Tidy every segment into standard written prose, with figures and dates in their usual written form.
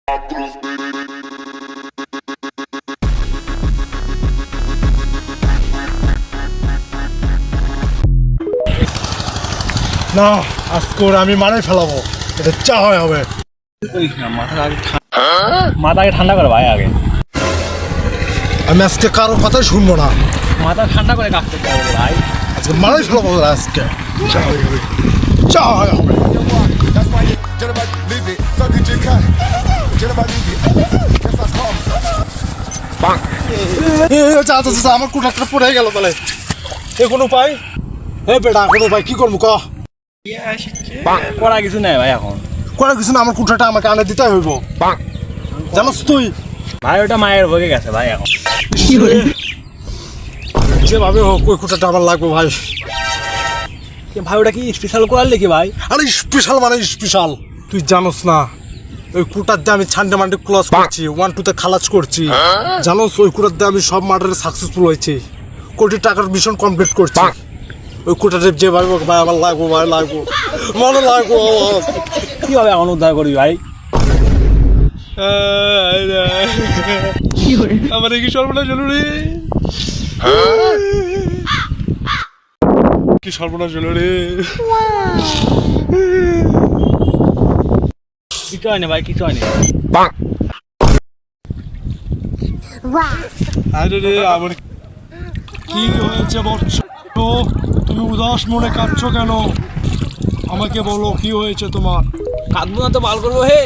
না আজকে আমি মানে ফেলাবো, এটা চা হয় হবে। মাথাকে ঠান্ডা করে ভাই আগে। আমি আজকে কারো কথাই শুনবো না, মাথা ঠান্ডা করে কাজ করতে হবে ভাই। আজকে মানে ফেলাবো আজকে চা হয় হবে, চা হয় হবে। আমার কুটারটা পড়ে গেল তাহলে এ কোনো উপায়? এ বেটা কোনো উপায় কি করবো ক? করা কিছু নাই ভাই এখন। করার কিছু না, আমার কুঠাটা আমাকে আনে দিতে হইব, জানোস তুই? ভাই ওটা মায়ের ভোগে গেছে ভাই এখন। যেভাবে হোক ওই কুঠাটা আমার লাগবে ভাই। ভাই ওটা কি স্পেশাল করার লিখি ভাই? আরে স্পেশাল মানে স্পেশাল, তুই জানোস না ওই কুটার দিয়ে আমি ছান্ডে মান্ডে ক্লোজ করছি, 1-2 খালাজ করছি, জানোস? ওই কুটার দিয়ে আমি সব মার্ডারে সাকসেসফুল হয়েছি, কোটি টাকার মিশন কমপ্লিট করছি। ওই কুটারে যেভাবে হোক ভাই আমার লাগবো, ভাই লাগবো, মনে লাগবো। কিভাবে এখন উদ্ধার করবি ভাই? আমার কি সর্বনাশ হলো রে, কি সর্বনাশ হলো রে। কিছু হয়নি ভাই, কিছু হয়নি। আরে রে আমার কি হয়েছে বৎস, তুমি উদাস মনে কাঁদছো কেন? আমাকে বলো কি হয়েছে তোমার? কাঁদবো না তো বাল করবো হে।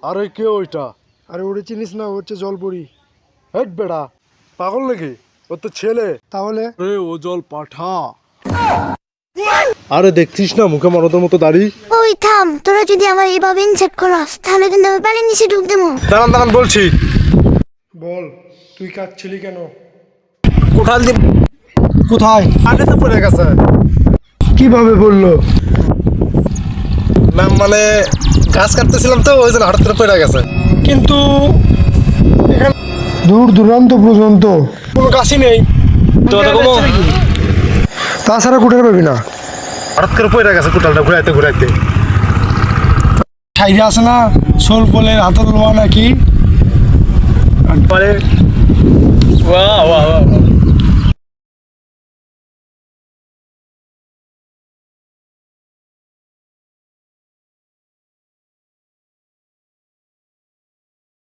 আরে কে ওইটা? আরে ওরে চিনিস না, ও হচ্ছে জলপরি। হেট বেড়া পাগল নাকি? ও তো ছেলে। তাহলে রে ও জল পাঠা। আরে দেখছিস না মুখে মরদের মতো দাড়ি। ওই থাম, তোরা যদি আমার এইভাবে ইনসেক্ট করাস তাহলে কিন্তু আমি পানির নিচে ডুব দেবো। দাঁড়ান দাঁড়ান বলছি। বল তুই কাঁদছিলি কেন? কোঠাল দিয়ে কোথায়? আগে তো পড়ে গেছে। কিভাবে বললো? ম্যাম মানে গাছ কাটতেছিলাম তো ওই জন্য হঠাৎ করে পড়ে গেছে। কিন্তু দূর দূরান্ত পর্যন্ত কোনো গাছই নেই তো তাছাড়া কুঠার পাবি না। হঠাৎ করে পড়ে গেছে কুটালটা ঘুরাইতে ঘুরাইতে। খাইরে আছে না শোল পোলের হাতের লোয়া নাকি? পরে ওয়া ওয়া